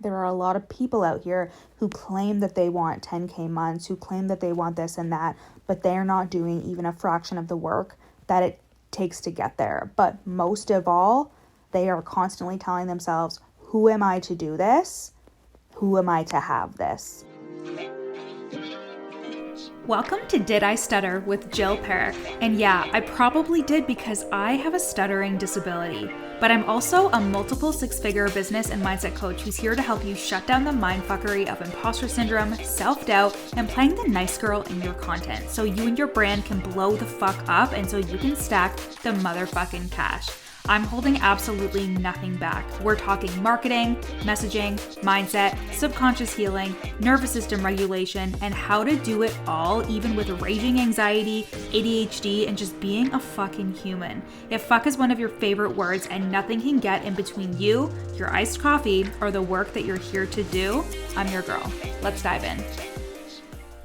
There are a lot of people out here who claim that they want 10K months, who claim that they want this and that, but they are not doing even a fraction of the work that it takes to get there. But most of all, they are constantly telling themselves, who am I to do this? Who am I to have this? Welcome to Did I Stutter with Jill Perick. And yeah, I probably did because I have a stuttering disability. But I'm also a multiple six-figure business and mindset coach who's here to help you shut down the mindfuckery of imposter syndrome, self-doubt, and playing the nice girl in your content so you and your brand can blow the fuck up and so you can stack the motherfucking cash. I'm holding absolutely nothing back. We're talking marketing, messaging, mindset, subconscious healing, nervous system regulation, and how to do it all even with raging anxiety, ADHD, and just being a fucking human. If fuck is one of your favorite words and nothing can get in between you, your iced coffee, or the work that you're here to do, I'm your girl. Let's dive in.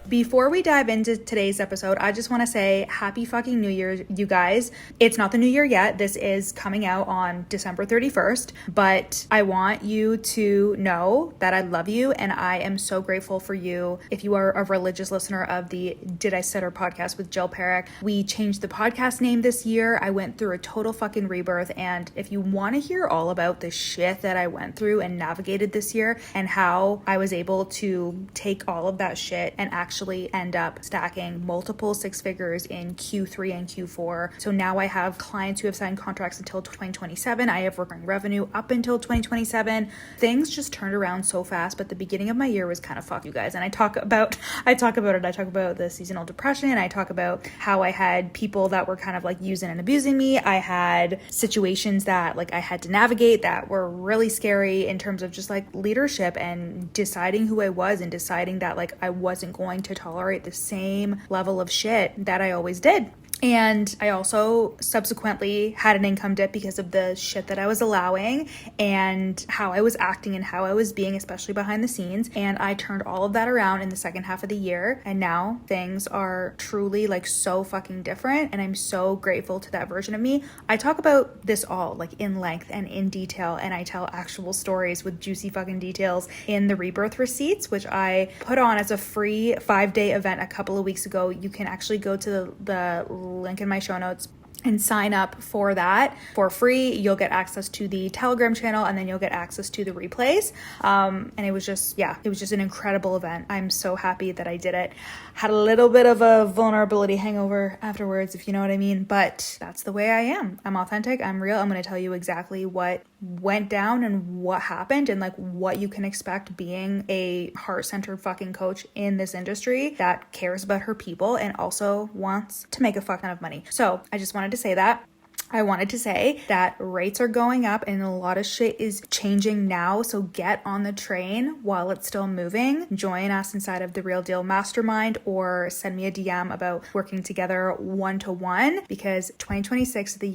Before we dive into today's episode, I just want to say happy fucking New Year, you guys. It's not the New Year yet. This is coming out on December 31st, but I want you to know that I love you and I am so grateful for you. If you are a religious listener of the Did I Stutter podcast with Jill Perick, we changed the podcast name this year. I went through a total fucking rebirth, and if you want to hear all about the shit that I went through and navigated this year and how I was able to take all of that shit and actually end up stacking multiple six figures in Q3 and Q4. So now I have clients who have signed contracts until 2027. I have recurring revenue up until 2027. Things just turned around so fast, but the beginning of my year was kind of fuck, you guys. And I talk about it. I talk about the seasonal depression. I talk about how I had people that were kind of like using and abusing me. I had situations that like I had to navigate that were really scary in terms of just like leadership and deciding who I was and deciding that like I wasn't going to tolerate the same level of shit that I always did. And I also subsequently had an income dip because of the shit that I was allowing and how I was acting and how I was being, especially behind the scenes. And I turned all of that around in the second half of the year. And now things are truly like so fucking different. And I'm so grateful to that version of me. I talk about this all like in length and in detail. And I tell actual stories with juicy fucking details in the Rebirth Receipts, which I put on as a free 5-day event a couple of weeks ago. You can actually go to the link in my show notes and sign up for that for free. You'll get access to the Telegram channel and then you'll get access to the replays. And it was just an incredible event. I'm so happy that I did it. Had a little bit of a vulnerability hangover afterwards, if you know what I mean, but that's the way I am. I'm authentic. I'm real. I'm going to tell you exactly what went down and what happened and like what you can expect being a heart-centered fucking coach in this industry that cares about her people and also wants to make a fuck ton of money. So I just wanted to say that. I wanted to say that rates are going up and a lot of shit is changing now. So get on the train while it's still moving. Join us inside of the Real Deal Mastermind or send me a DM about working together one-to-one because 2026 is the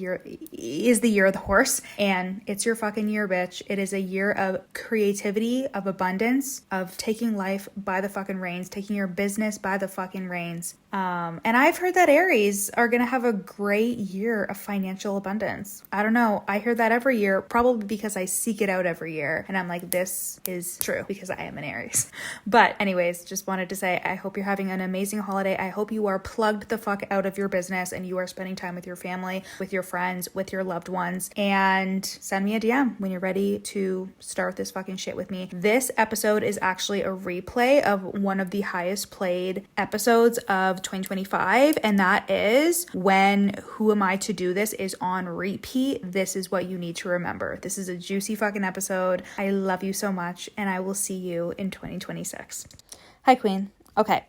year of the horse and it's your fucking year, bitch. It is a year of creativity, of abundance, of taking life by the fucking reins, taking your business by the fucking reins. And I've heard that Aries are going to have a great year of financial abundance. I don't know. I hear that every year, probably because I seek it out every year. And I'm like, this is true because I am an Aries. But anyways, just wanted to say, I hope you're having an amazing holiday. I hope you are plugged the fuck out of your business and you are spending time with your family, with your friends, with your loved ones. And send me a DM when you're ready to start this fucking shit with me. This episode is actually a replay of one of the highest played episodes of 2025, and that is when Who Am I to Do This is on repeat. This is what you need to remember. This is a juicy fucking episode. I love you so much, and I will see you in 2026. Hi, Queen. Okay,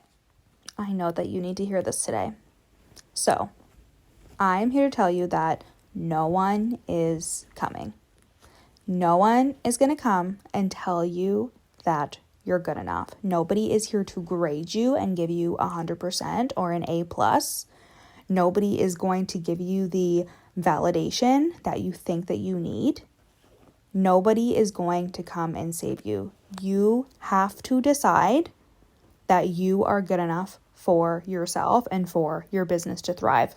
I know that you need to hear this today. So, I'm here to tell you that no one is coming. No one is going to come and tell you that you're good enough. Nobody is here to grade you and give you 100% or an A+. Nobody is going to give you the validation that you think that you need. Nobody is going to come and save you. You have to decide that you are good enough for yourself and for your business to thrive.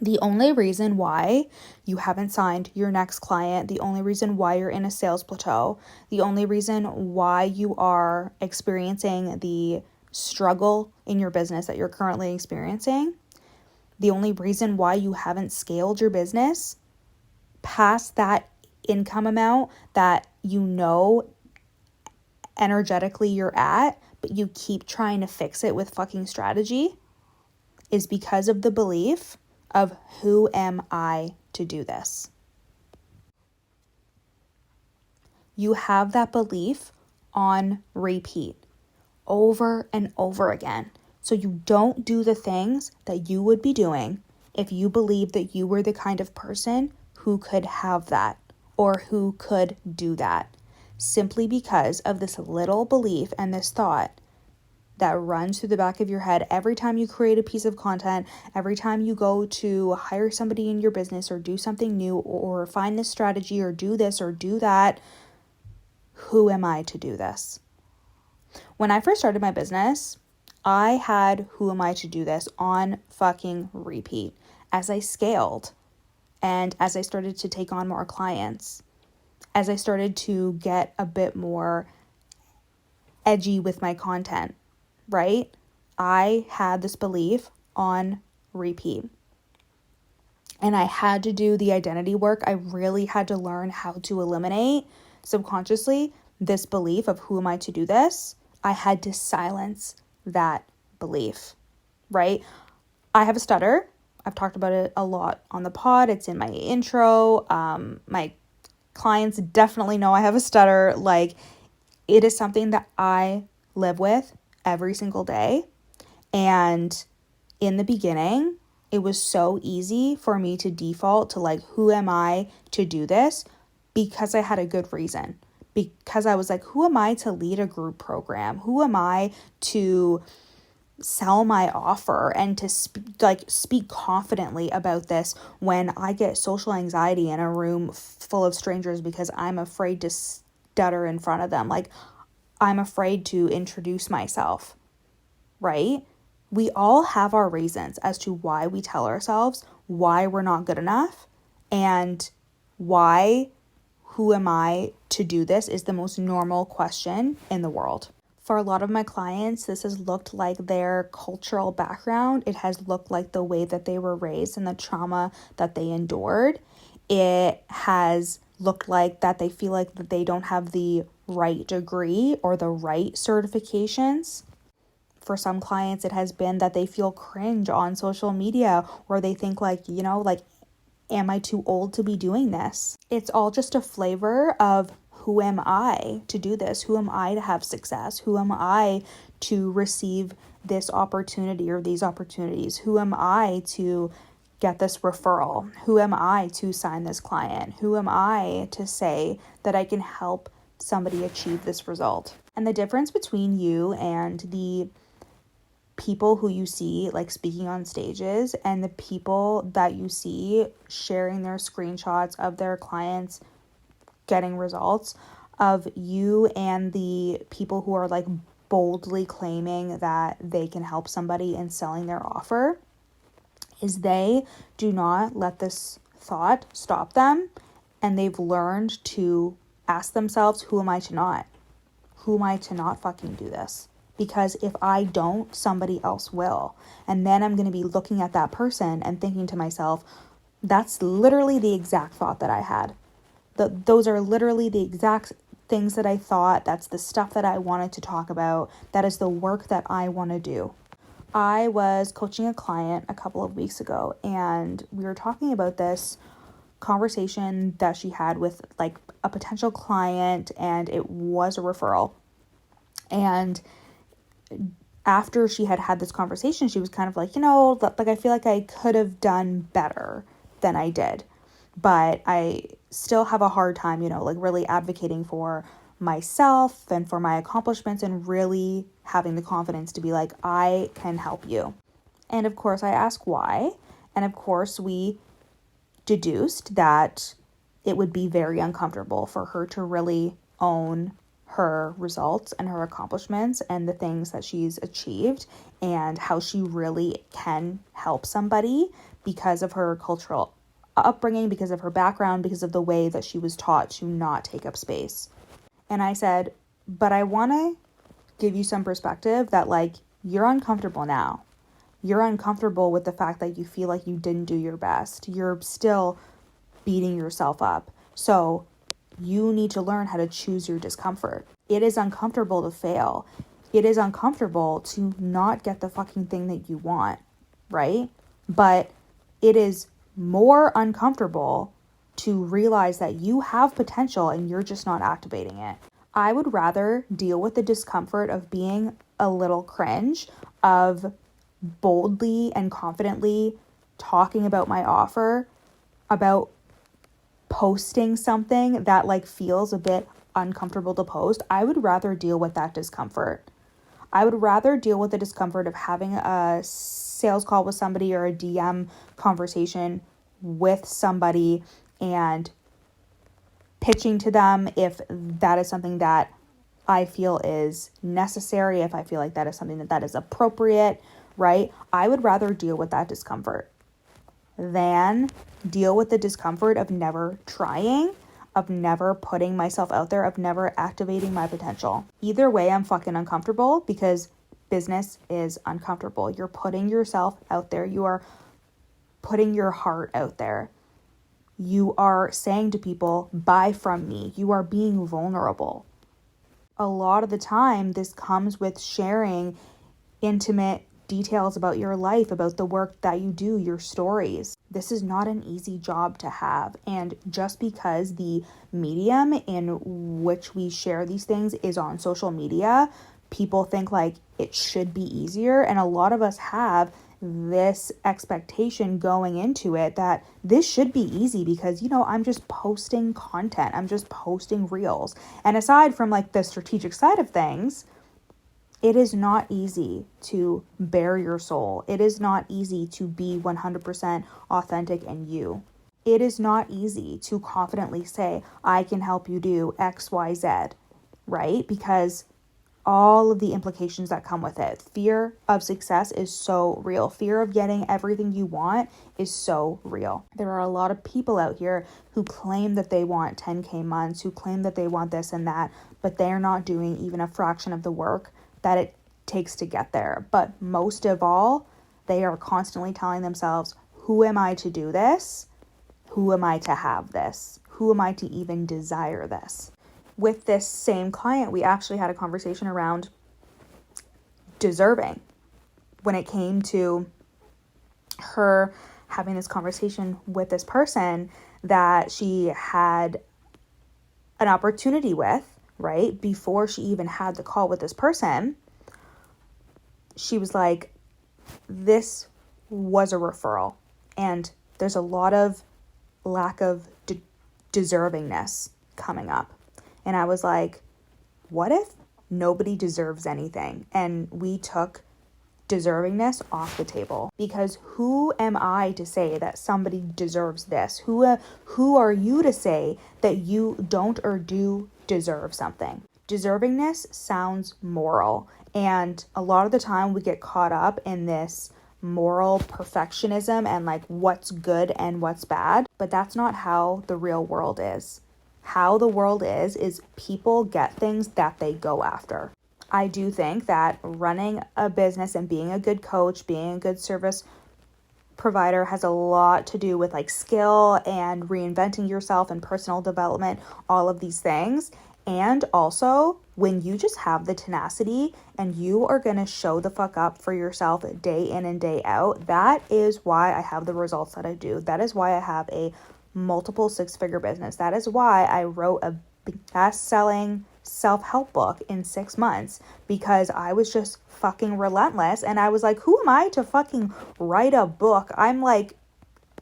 The only reason why you haven't signed your next client, the only reason why you're in a sales plateau, the only reason why you are experiencing the struggle in your business that you're currently experiencing, the only reason why you haven't scaled your business past that income amount that you know energetically you're at, but you keep trying to fix it with fucking strategy, is because of the belief of who am I to do this? You have that belief on repeat over and over again. So you don't do the things that you would be doing if you believe that you were the kind of person who could have that or who could do that, simply because of this little belief and this thought that runs through the back of your head every time you create a piece of content, every time you go to hire somebody in your business or do something new or find this strategy or do this or do that. Who am I to do this? When I first started my business, I had who am I to do this on fucking repeat. As I scaled and as I started to take on more clients, as I started to get a bit more edgy with my content, right? I had this belief on repeat. And I had to do the identity work. I really had to learn how to eliminate subconsciously this belief of who am I to do this. I had to silence that belief, right? I have a stutter. I've talked about it a lot on the pod. It's in my intro. My clients definitely know I have a stutter. Like, it is something that I live with every single day. And in the beginning, it was so easy for me to default to like, who am I to do this? Because I had a good reason. Because I was like, who am I to lead a group program? Who am I to sell my offer and to speak confidently about this when I get social anxiety in a room full of strangers because I'm afraid to stutter in front of them? Like, I'm afraid to introduce myself, right? We all have our reasons as to why we tell ourselves why we're not good enough, and why who am I to do this is the most normal question in the world. For a lot of my clients, this has looked like their cultural background. It has looked like the way that they were raised and the trauma that they endured. It has looked like that they feel like that they don't have the right degree or the right certifications. For some clients, it has been that they feel cringe on social media, or they think like, am I too old to be doing this? It's all just a flavor of who am I to do this? Who am I to have success? Who am I to receive this opportunity or these opportunities? Who am I to get this referral? Who am I to sign this client? Who am I to say that I can help somebody achieve this result? And the difference between you and the people who you see like speaking on stages and the people that you see sharing their screenshots of their clients getting results, of you and the people who are like boldly claiming that they can help somebody in selling their offer, is they do not let this thought stop them, and they've learned to ask themselves, who am I to not? Who am I to not fucking do this? Because if I don't, somebody else will. And then I'm going to be looking at that person and thinking to myself, that's literally the exact thought that I had. Those are literally the exact things that I thought. That's the stuff that I wanted to talk about. That is the work that I want to do. I was coaching a client a couple of weeks ago, and we were talking about this conversation that she had with like a potential client, and it was a referral. And after she had this conversation, she was kind of like, I feel like I could have done better than I did, but I still have a hard time, really advocating for myself and for my accomplishments and really having the confidence to be like, I can help you. And of course I asked why. And of course we deduced that it would be very uncomfortable for her to really own her results and her accomplishments and the things that she's achieved and how she really can help somebody, because of her cultural upbringing, because of her background, because of the way that she was taught to not take up space. And I said, but I want to give you some perspective that like you're uncomfortable now. You're uncomfortable with the fact that you feel like you didn't do your best. You're still beating yourself up. So you need to learn how to choose your discomfort. It is uncomfortable to fail. It is uncomfortable to not get the fucking thing that you want, right? But it is more uncomfortable to realize that you have potential and you're just not activating it. I would rather deal with the discomfort of being a little cringe, of boldly and confidently talking about my offer, about posting something that like feels a bit uncomfortable to post. I would rather deal with that discomfort. I would rather deal with the discomfort of having a sales call with somebody or a DM conversation with somebody and pitching to them if that is something that I feel is necessary, if I feel like that is something that is appropriate, right? I would rather deal with that discomfort than deal with the discomfort of never trying, of never putting myself out there, of never activating my potential. Either way, I'm fucking uncomfortable because business is uncomfortable. You're putting yourself out there. You are putting your heart out there. You are saying to people, buy from me. You are being vulnerable. A lot of the time, this comes with sharing intimate details about your life, about the work that you do, your stories. This is not an easy job to have. And just because the medium in which we share these things is on social media, people think like it should be easier. And a lot of us have this expectation going into it that this should be easy because, you know, I'm just posting content. I'm just posting reels. And aside from like the strategic side of things, it is not easy to bare your soul. It is not easy to be 100% authentic and you. It is not easy to confidently say, I can help you do X, Y, Z, right? Because all of the implications that come with it. Fear of success is so real. Fear of getting everything you want is so real. There are a lot of people out here who claim that they want 10K months, who claim that they want this and that, but they're not doing even a fraction of the work that it takes to get there. But most of all, they are constantly telling themselves, who am I to do this? Who am I to have this? Who am I to even desire this? With this same client, we actually had a conversation around deserving when it came to her having this conversation with this person that she had an opportunity with, right? Before she even had the call with this person, she was like, this was a referral. And there's a lot of lack of deservingness coming up. And I was like, what if nobody deserves anything? And we took deservingness off the table, because who am I to say that somebody deserves this? Who are you to say that you don't or do deserve something? Deservingness sounds moral. And a lot of the time we get caught up in this moral perfectionism and like what's good and what's bad. But that's not how the real world is. How the world is people get things that they go after. I do think that running a business and being a good coach, being a good service provider has a lot to do with like skill and reinventing yourself and personal development, all of these things. And also when you just have the tenacity and you are going to show the fuck up for yourself day in and day out, that is why I have the results that I do. That is why I have a multiple six-figure business. That is why I wrote a best-selling self-help book in 6 months, because I was just fucking relentless. And I was like, who am I to fucking write a book? I'm like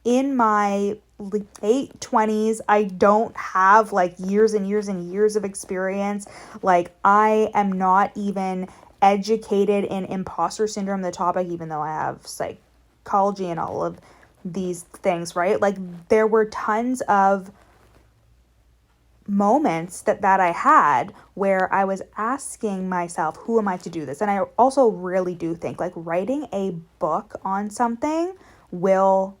in my late 20s. I don't have like years and years and years of experience. Like I am not even educated in imposter syndrome, the topic, even though I have psychology and all of these things, right? Like there were tons of moments that I had where I was asking myself, who am I to do this? And I also really do think like writing a book on something will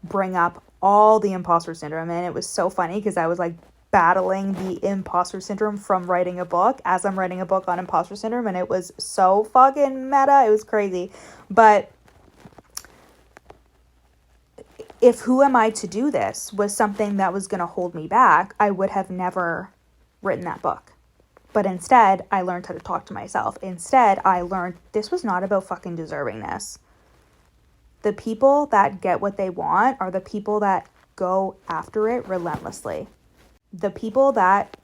bring up all the imposter syndrome. And it was so funny because I was like battling the imposter syndrome from writing a book as I'm writing a book on imposter syndrome. And it was so fucking meta. It was crazy. But if who am I to do this was something that was going to hold me back, I would have never written that book. But instead, I learned how to talk to myself. Instead, I learned this was not about fucking deserving this. The people that get what they want are the people that go after it relentlessly. The people that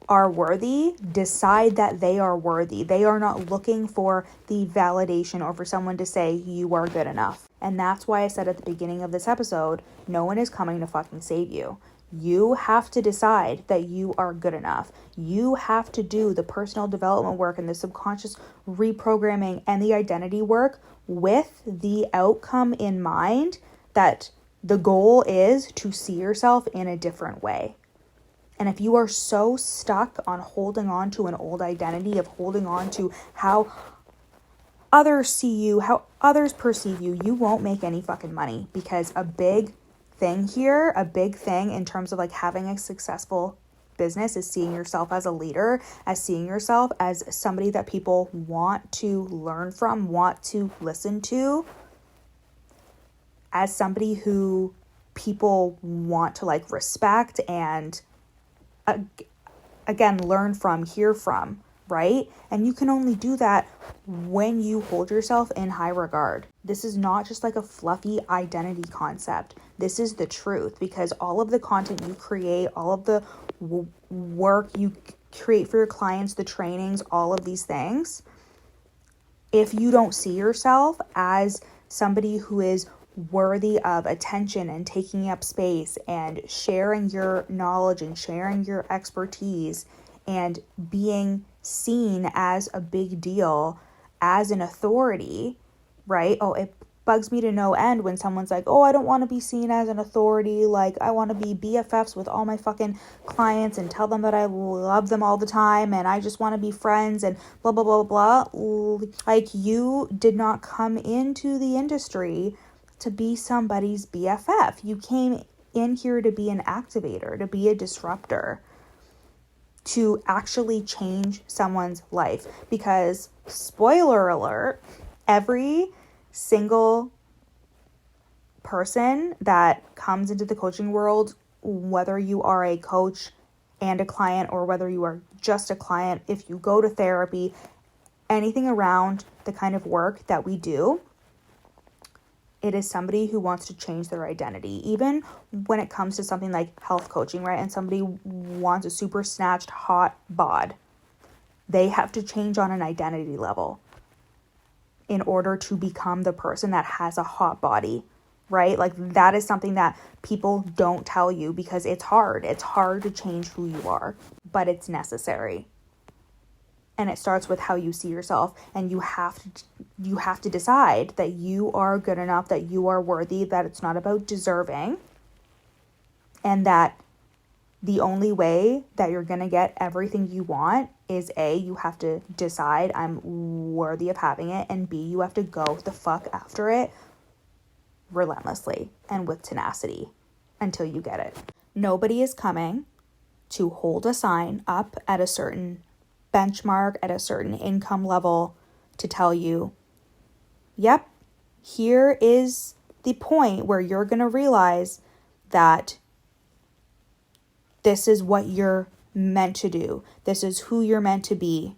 are worthy decide that they are worthy. They are not looking for the validation or for someone to say you are good enough. And that's why I said at the beginning of this episode, no one is coming to fucking save you. You have to decide that you are good enough. You have to do the personal development work and the subconscious reprogramming and the identity work with the outcome in mind, that the goal is to see yourself in a different way. And if you are so stuck on holding on to an old identity, of holding on to how others see you, how others perceive you, you won't make any fucking money. Because a big thing here, a big thing in terms of like having a successful business is seeing yourself as a leader, as seeing yourself as somebody that people want to learn from, want to listen to, as somebody who people want to like respect and again, learn from, hear from, right? And you can only do that when you hold yourself in high regard. This is not just like a fluffy identity concept. This is the truth, because all of the content you create, all of the work you create for your clients, the trainings, all of these things, if you don't see yourself as somebody who is worthy of attention and taking up space and sharing your knowledge and sharing your expertise and being seen as a big deal, as an authority, right? Oh, it bugs me to no end when someone's like, oh, I don't want to be seen as an authority. Like, I want to be BFFs with all my fucking clients and tell them that I love them all the time and I just want to be friends and blah, blah, blah, blah. Like, you did not come into the industry to be somebody's BFF. You came in here to be an activator, to be a disruptor, to actually change someone's life. Because, spoiler alert, every single person that comes into the coaching world, whether you are a coach and a client or whether you are just a client, if you go to therapy, anything around the kind of work that we do, it is somebody who wants to change their identity. Even when it comes to something like health coaching, right? And somebody wants a super snatched hot bod, they have to change on an identity level in order to become the person that has a hot body, right? Like, that is something that people don't tell you because it's hard. It's hard to change who you are, but it's necessary. And it starts with how you see yourself, and you have to decide that you are good enough, that you are worthy, that it's not about deserving, and that the only way that you're going to get everything you want is A, you have to decide I'm worthy of having it, and B, you have to go the fuck after it relentlessly and with tenacity until you get it. Nobody is coming to hold a sign up at a certain benchmark, at a certain income level, to tell you, yep, here is the point where you're going to realize that this is what you're meant to do. This is who you're meant to be.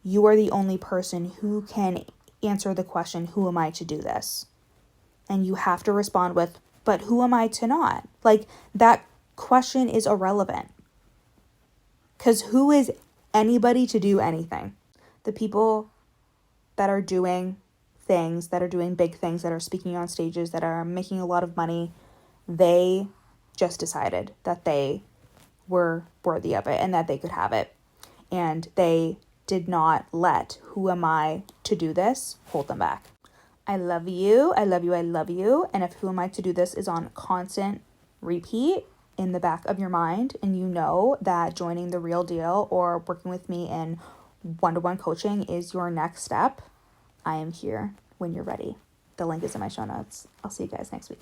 You are the only person who can answer the question, who am I to do this? And you have to respond with, but who am I to not? Like, that question is irrelevant. Because who is anybody to do anything? The people that are doing things, that are doing big things, that are speaking on stages, that are making a lot of money, they just decided that they were worthy of it and that they could have it. And they did not let who am I to do this hold them back. I love you. I love you. I love you. And if who am I to do this is on constant repeat in the back of your mind, and you know that joining The Real Deal or working with me in one-to-one coaching is your next step, I am here when you're ready. The link is in my show notes. I'll see you guys next week.